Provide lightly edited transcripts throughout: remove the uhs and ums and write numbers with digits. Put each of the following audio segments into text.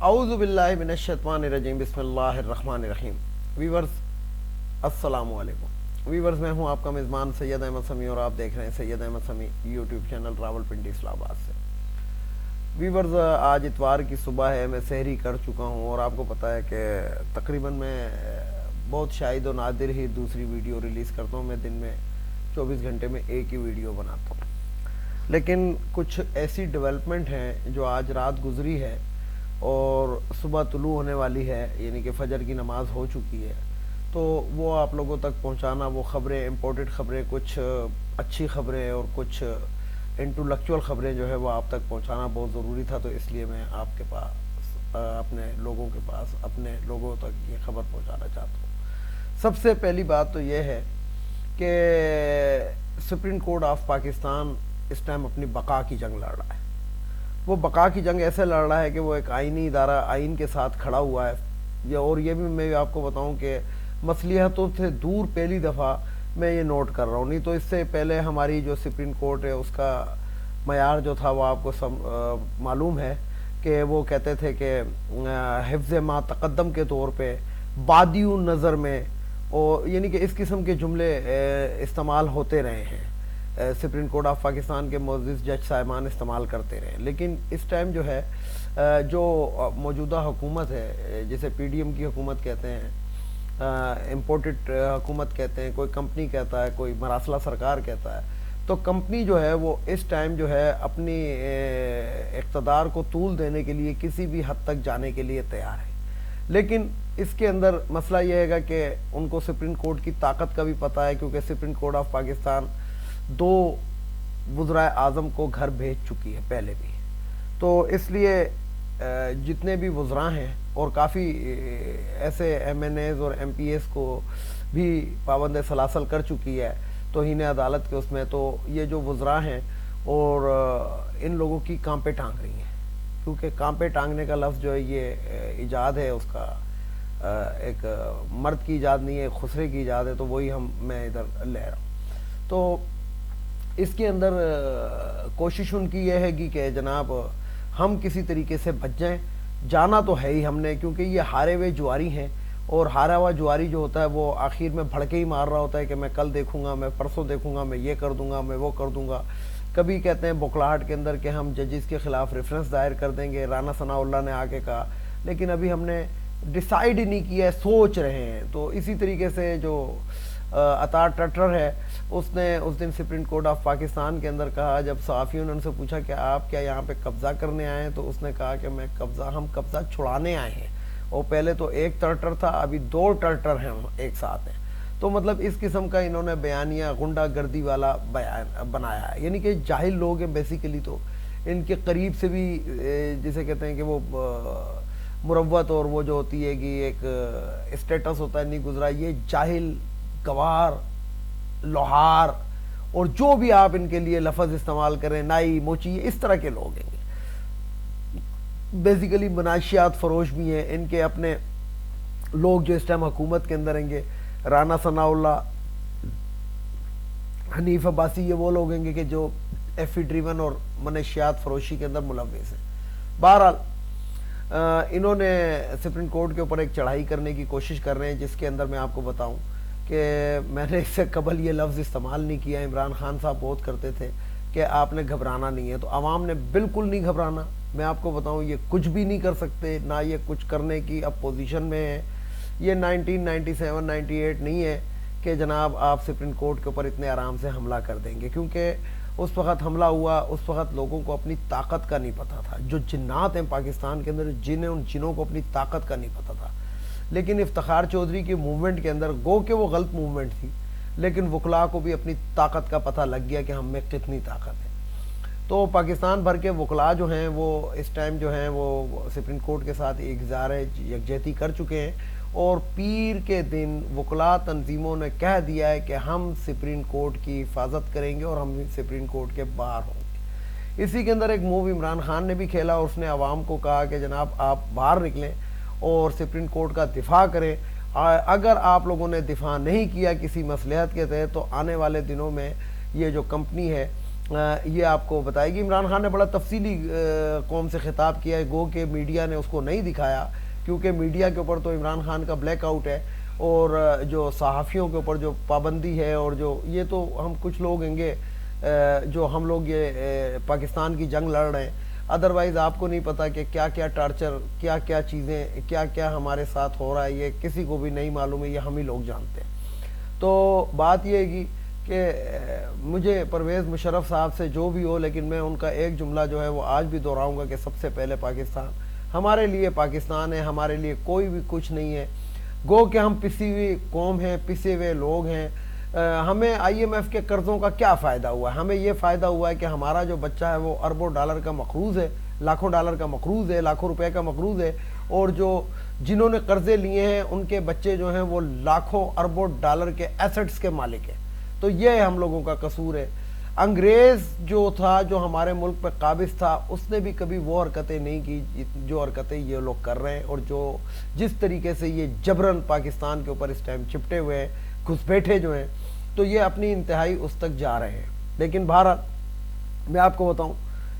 اعوذ باللہ من الشیطان الرجیم بسم اللہ الرحمن الرحیم۔ ویورز السلام علیکم۔ ویورز میں ہوں آپ کا میزبان سید احمد سمیع اور آپ دیکھ رہے ہیں سید احمد سمیع یوٹیوب چینل راولپنڈی اسلام آباد سے۔ ویورز آج اتوار کی صبح ہے، میں سحری کر چکا ہوں اور آپ کو پتہ ہے کہ تقریباً میں بہت شاہد و نادر ہی دوسری ویڈیو ریلیز کرتا ہوں۔ میں دن میں 24 گھنٹے میں ایک ہی ویڈیو بناتا ہوں، لیکن کچھ ایسی ڈیولپمنٹ ہیں جو آج رات گزری ہے اور صبح طلوع ہونے والی ہے، یعنی کہ فجر کی نماز ہو چکی ہے، تو وہ آپ لوگوں تک پہنچانا، وہ خبریں، امپورٹڈ خبریں، کچھ اچھی خبریں اور کچھ انٹلیکچوئل خبریں جو ہے وہ آپ تک پہنچانا بہت ضروری تھا، تو اس لیے میں آپ کے پاس اپنے لوگوں کے پاس اپنے لوگوں تک یہ خبر پہنچانا چاہتا ہوں۔ سب سے پہلی بات تو یہ ہے کہ سپریم کورٹ آف پاکستان اس ٹائم اپنی بقا کی جنگ لڑ رہا ہے۔ وہ بقا کی جنگ ایسے لڑ رہا ہے کہ وہ ایک آئینی ادارہ آئین کے ساتھ کھڑا ہوا ہے، اور یہ بھی میں آپ کو بتاؤں کہ مصلحتوں سے دور پہلی دفعہ میں یہ نوٹ کر رہا ہوں، نہیں تو اس سے پہلے ہماری جو سپریم کورٹ ہے اس کا معیار جو تھا وہ آپ کو معلوم ہے کہ وہ کہتے تھے کہ حفظ ما تقدم کے طور پہ بادی نظر میں، اور یعنی کہ اس قسم کے جملے استعمال ہوتے رہے ہیں، سپریم کورٹ آف پاکستان کے معزز جج صاحبان استعمال کرتے رہے، لیکن اس ٹائم جو ہے جو موجودہ حکومت ہے، جسے پی ڈی ایم کی حکومت کہتے ہیں، امپورٹڈ حکومت کہتے ہیں، کوئی کمپنی کہتا ہے، کوئی مراسلہ سرکار کہتا ہے، تو کمپنی جو ہے وہ اس ٹائم جو ہے اپنی اقتدار کو طول دینے کے لیے کسی بھی حد تک جانے کے لیے تیار ہے، لیکن اس کے اندر مسئلہ یہ ہے کہ ان کو سپریم کورٹ کی طاقت کا بھی پتہ ہے، کیونکہ سپریم کورٹ آف پاکستان 2 وزرائے اعظم کو گھر بھیج چکی ہے پہلے بھی، تو اس لیے جتنے بھی وزراء ہیں اور کافی ایسے ایم این ایز اور ایم پی ایس کو بھی پابند سلاسل کر چکی ہے توہین عدالت کے اس میں، تو یہ جو وزراء ہیں اور ان لوگوں کی کانپے ٹانگ رہی ہیں، کیونکہ کانپے ٹانگنے کا لفظ جو ہے یہ ایجاد ہے، اس کا ایک مرد کی ایجاد نہیں ہے، خسرے کی ایجاد ہے، تو وہی میں ادھر لے رہا ہوں۔ تو اس کے اندر کوشش ان کی یہ ہے گی کہ جناب ہم کسی طریقے سے بچ جائیں، جانا تو ہے ہی ہم نے، کیونکہ یہ ہارے ہوئے جواری ہیں، اور ہارا ہوا جواری جو ہوتا ہے وہ آخر میں بھڑکے ہی مار رہا ہوتا ہے کہ میں کل دیکھوں گا، میں پرسوں دیکھوں گا، میں یہ کر دوں گا، میں وہ کر دوں گا۔ کبھی کہتے ہیں بکلاہٹ کے اندر کہ ہم ججز کے خلاف ریفرنس دائر کر دیں گے، رانا ثناء اللہ نے آ کے کہا، لیکن ابھی ہم نے ڈیسائیڈ ہی نہیں کیا ہے، سوچ رہے ہیں۔ تو اسی طریقے سے جو عطا ٹٹر ہے، اس نے اس دن سپریم کورٹ آف پاکستان کے اندر کہا، جب صحافیوں نے ان سے پوچھا کہ آپ کیا یہاں پہ قبضہ کرنے آئے ہیں، تو اس نے کہا کہ ہم قبضہ چھڑانے آئے ہیں، اور پہلے تو ایک ٹرٹر تھا، ابھی 2 ٹرٹر ہیں ایک ساتھ ہیں۔ تو مطلب اس قسم کا انہوں نے بیانیہ غنڈہ گردی والا بنایا ہے، یعنی کہ جاہل لوگ ہیں بیسیکلی، تو ان کے قریب سے بھی جسے کہتے ہیں کہ وہ مروت اور وہ جو ہوتی ہے کہ ایک اسٹیٹس ہوتا ہے نہیں گزرا، یہ جاہل، گوار، لوہار اور جو بھی آپ ان کے لیے لفظ استعمال کریں، نائی، موچی، اس طرح کے لوگ ہیں، بیسیکلی مناشیات فروش بھی ہیں۔ ان کے اپنے لوگ جو اس ٹائم حکومت کے اندر ہیں گے، رانا ثناء اللہ، حنیف عباسی، یہ وہ لوگ ہیں گے کہ جو ایف ای ڈریون اور منشیات فروشی کے اندر ملوث ہیں۔ بہرحال انہوں نے سپریم کورٹ کے اوپر ایک چڑھائی کرنے کی کوشش کر رہے ہیں، جس کے اندر میں آپ کو بتاؤں کہ میں نے اس سے قبل یہ لفظ استعمال نہیں کیا، عمران خان صاحب بہت کرتے تھے کہ آپ نے گھبرانا نہیں ہے، تو عوام نے بالکل نہیں گھبرانا۔ میں آپ کو بتاؤں یہ کچھ بھی نہیں کر سکتے، نہ یہ کچھ کرنے کی اب پوزیشن میں ہے۔ یہ 1997 98 نہیں ہے کہ جناب آپ سپریم کورٹ کے اوپر اتنے آرام سے حملہ کر دیں گے، کیونکہ اس وقت حملہ ہوا، اس وقت لوگوں کو اپنی طاقت کا نہیں پتہ تھا، جو جنات ہیں پاکستان کے اندر، ان جنوں کو اپنی طاقت کا نہیں پتہ تھا، لیکن افتخار چودھری کی موومنٹ کے اندر گو کہ وہ غلط موومنٹ تھی، لیکن وکلاء کو بھی اپنی طاقت کا پتہ لگ گیا کہ ہم میں کتنی طاقت ہے۔ تو پاکستان بھر کے وکلاء جو ہیں وہ اس ٹائم جو ہیں وہ سپریم کورٹ کے ساتھ اظہار یکجہتی کر چکے ہیں، اور پیر کے دن وکلاء تنظیموں نے کہہ دیا ہے کہ ہم سپریم کورٹ کی حفاظت کریں گے اور ہم سپریم کورٹ کے باہر ہوں گے۔ اسی کے اندر ایک موو عمران خان نے بھی کھیلا، اور اس نے عوام کو کہا کہ جناب آپ باہر نکلیں اور سپریم کورٹ کا دفاع کریں، اگر آپ لوگوں نے دفاع نہیں کیا کسی مصلحت کے تحت، تو آنے والے دنوں میں یہ جو کمپنی ہے یہ آپ کو بتائے گی۔ عمران خان نے بڑا تفصیلی قوم سے خطاب کیا ہے، گو کہ میڈیا نے اس کو نہیں دکھایا، کیونکہ میڈیا کے اوپر تو عمران خان کا بلیک آؤٹ ہے، اور جو صحافیوں کے اوپر جو پابندی ہے، اور جو یہ تو ہم کچھ لوگ ہیں گے جو ہم لوگ یہ پاکستان کی جنگ لڑ رہے ہیں، ادروائز آپ کو نہیں پتا کہ کیا کیا ٹارچر، کیا کیا چیزیں، کیا کیا ہمارے ساتھ ہو رہا ہے، یہ کسی کو بھی نہیں معلوم ہے، یہ ہم ہی لوگ جانتے ہیں۔ تو بات یہ ہے کہ مجھے پرویز مشرف صاحب سے جو بھی ہو، لیکن میں ان کا ایک جملہ جو ہے وہ آج بھی دہراؤں گا کہ سب سے پہلے پاکستان، ہمارے لیے پاکستان ہے، ہمارے لیے کوئی بھی کچھ نہیں ہے۔ گو کہ ہم پسی ہوئی قوم ہیں، پسے ہوئے لوگ ہیں، ہمیں آئی ایم ایف کے قرضوں کا کیا فائدہ ہوا ہے؟ ہمیں یہ فائدہ ہوا ہے کہ ہمارا جو بچہ ہے وہ اربوں ڈالر کا مقروض ہے، لاکھوں ڈالر کا مقروض ہے، لاکھوں روپے کا مقروض ہے، اور جو جنہوں نے قرضے لیے ہیں ان کے بچے جو ہیں وہ لاکھوں اربوں ڈالر کے ایسٹس کے مالک ہیں۔ تو یہ ہم لوگوں کا قصور ہے۔ انگریز جو تھا، جو ہمارے ملک پہ قابض تھا، اس نے بھی کبھی وہ حرکتیں نہیں کی جو حرکتیں یہ لوگ کر رہے ہیں، اور جس طریقے سے یہ جبرن پاکستان کے اوپر اس ٹائم چپٹے ہوئے ہیں، گھسپیٹھے جو ہیں، تو یہ اپنی انتہائی اس تک جا رہے ہیں۔ لیکن بہرحال میں آپ کو بتاؤں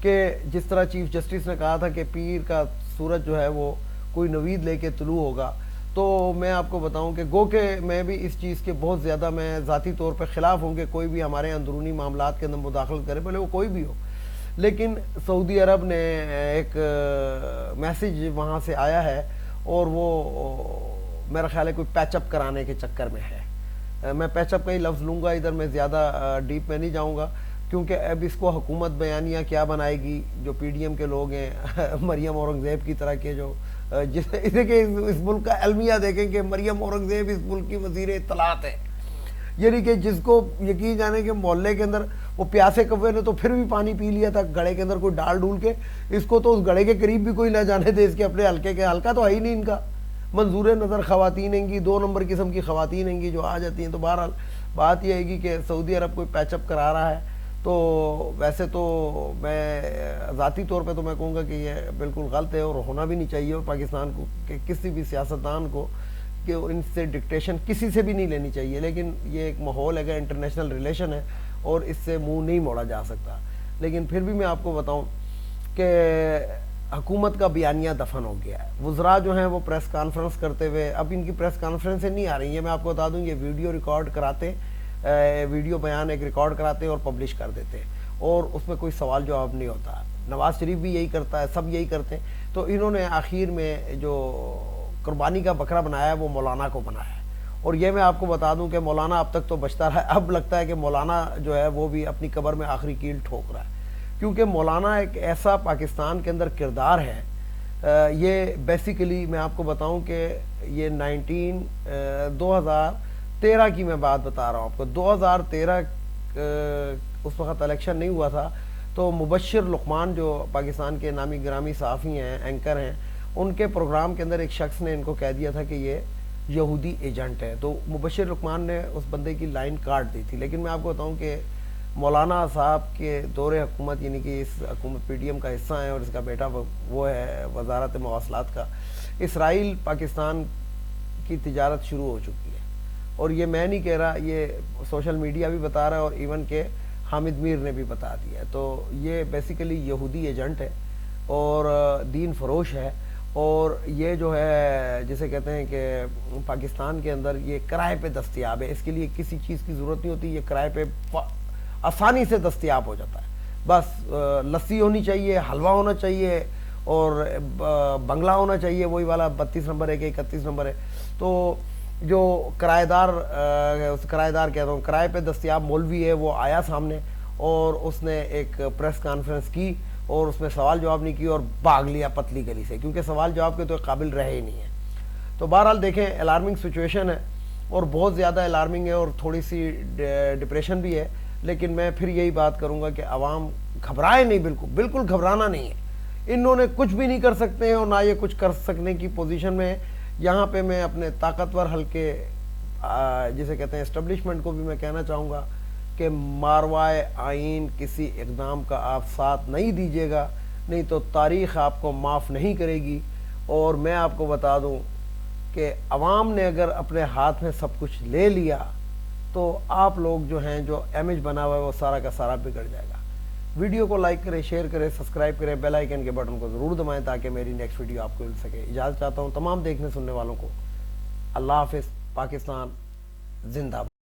کہ جس طرح چیف جسٹس نے کہا تھا کہ پیر کا سورج جو ہے وہ کوئی نوید لے کے طلوع ہوگا، تو میں آپ کو بتاؤں کہ گو کہ میں بھی اس چیز کے بہت زیادہ میں ذاتی طور پہ خلاف ہوں کہ کوئی بھی ہمارے اندرونی معاملات کے اندر مداخلت کرے، بھلے وہ کوئی بھی ہو۔ لیکن سعودی عرب نے ایک میسیج وہاں سے آیا ہے، اور وہ میرا خیال ہے کوئی پیچ اپ کرانے کے چکر میں ہے۔ میں پیچ اپ کا ہی لفظ لوں گا، ادھر میں زیادہ ڈیپ میں نہیں جاؤں گا، کیونکہ اب اس کو حکومت بیانیہ کیا بنائے گی، جو پی ڈی ایم کے لوگ ہیں مریم اورنگزیب کی طرح کے، جو دیکھیں اس ملک کا المیہ دیکھیں کہ مریم اورنگزیب اس ملک کی وزیر اطلاعات ہے، یعنی کہ جس کو یقین جانے کہ محلے کے اندر وہ پیاسے کوے نے تو پھر بھی پانی پی لیا تھا گھڑے کے اندر کوئی ڈال ڈول کے، اس کو تو اس گھڑے کے قریب بھی کوئی نہ جانے دے، اس کے اپنے حلقے کے، حلقہ تو ہے ہی نہیں ان کا، منظور نظر خواتین ہیں گی، 2 نمبر قسم کی خواتین ہیں گی جو آ جاتی ہیں۔ تو بہرحال بات یہ ہے گی کہ سعودی عرب کوئی پیچ اپ کرا رہا ہے، تو ویسے تو میں ذاتی طور پہ تو میں کہوں گا کہ یہ بالکل غلط ہے، اور ہونا بھی نہیں چاہیے، اور پاکستان کو کہ کسی بھی سیاستدان کو کہ ان سے ڈکٹیشن کسی سے بھی نہیں لینی چاہیے، لیکن یہ ایک ماحول ہے، انٹرنیشنل ریلیشن ہے، اور اس سے منہ نہیں موڑا جا سکتا۔ لیکن پھر بھی میں آپ کو بتاؤں کہ حکومت کا بیانیہ دفن ہو گیا ہے۔ وزراء جو ہیں وہ پریس کانفرنس کرتے ہوئے، اب ان کی پریس کانفرنسیں نہیں آ رہی ہیں، میں آپ کو بتا دوں یہ ویڈیو ریکارڈ کراتے، ویڈیو بیان ایک ریکارڈ کراتے اور پبلش کر دیتے، اور اس میں کوئی سوال جواب نہیں ہوتا۔ نواز شریف بھی یہی کرتا ہے، سب یہی کرتے ہیں۔ تو انہوں نے آخر میں جو قربانی کا بکرا بنایا ہے وہ مولانا کو بنایا ہے، اور یہ میں آپ کو بتا دوں کہ مولانا اب تک تو بچتا رہا ہے، اب لگتا ہے کہ مولانا جو ہے وہ بھی اپنی قبر میں آخری کیل ٹھوک رہا ہے، کیونکہ مولانا ایک ایسا پاکستان کے اندر کردار ہے۔ یہ بیسیکلی میں آپ کو بتاؤں کہ یہ 2013 کی میں بات بتا رہا ہوں آپ کو، 2013 اس وقت الیکشن نہیں ہوا تھا، تو مبشر لقمان جو پاکستان کے نامی گرامی صحافی ہیں، اینکر ہیں، ان کے پروگرام کے اندر ایک شخص نے ان کو کہہ دیا تھا کہ یہ یہودی ایجنٹ ہے، تو مبشر لقمان نے اس بندے کی لائن کاٹ دی تھی۔ لیکن میں آپ کو بتاؤں کہ مولانا صاحب کے دور حکومت، یعنی کہ اس حکومت پی ڈی ایم کا حصہ ہیں، اور اس کا بیٹا وہ ہے وزارت مواصلات کا، اسرائیل پاکستان کی تجارت شروع ہو چکی ہے، اور یہ میں نہیں کہہ رہا، یہ سوشل میڈیا بھی بتا رہا ہے، اور ایون کہ حامد میر نے بھی بتا دیا ہے۔ تو یہ بیسیکلی یہودی ایجنٹ ہے اور دین فروش ہے، اور یہ جو ہے جسے کہتے ہیں کہ پاکستان کے اندر یہ کرائے پہ دستیاب ہے، اس کے لیے کسی چیز کی ضرورت نہیں ہوتی، یہ کرائے پہ آسانی سے دستیاب ہو جاتا ہے۔ بس لسی ہونی چاہیے، حلوہ ہونا چاہیے، اور بنگلہ ہونا چاہیے، وہی والا 32 نمبر ہے کہ 31 نمبر ہے۔ تو جو کرایہ دار کہتا ہوں، کرائے پہ دستیاب مولوی ہے، وہ آیا سامنے، اور اس نے ایک پریس کانفرنس کی، اور اس میں سوال جواب نہیں کی، اور بھاگ لیا پتلی گلی سے، کیونکہ سوال جواب کے تو قابل رہے ہی نہیں ہے۔ تو بہرحال دیکھیں الارمنگ سچویشن ہے، اور بہت زیادہ الارمنگ ہے، اور تھوڑی سی ڈپریشن بھی ہے، لیکن میں پھر یہی بات کروں گا کہ عوام گھبرائے نہیں، بالکل گھبرانا نہیں ہے، انہوں نے کچھ بھی نہیں کر سکتے ہیں، اور نہ یہ کچھ کر سکنے کی پوزیشن میں ہے۔ یہاں پہ میں اپنے طاقتور حلقے جسے کہتے ہیں اسٹیبلشمنٹ کو بھی میں کہنا چاہوں گا کہ ماروائے آئین کسی اقدام کا آپ ساتھ نہیں دیجیے گا، نہیں تو تاریخ آپ کو معاف نہیں کرے گی۔ اور میں آپ کو بتا دوں کہ عوام نے اگر اپنے ہاتھ میں سب کچھ لے لیا تو آپ لوگ جو ہیں، جو امیج بنا ہوا ہے وہ سارا کا سارا بگڑ جائے گا۔ ویڈیو کو لائک کریں، شیئر کریں، سبسکرائب کریں، بیل آئیکن کے بٹن کو ضرور دبائیں تاکہ میری نیکسٹ ویڈیو آپ کو مل سکے۔ اجازت چاہتا ہوں تمام دیکھنے سننے والوں کو۔ اللہ حافظ۔ پاکستان زندہ باد۔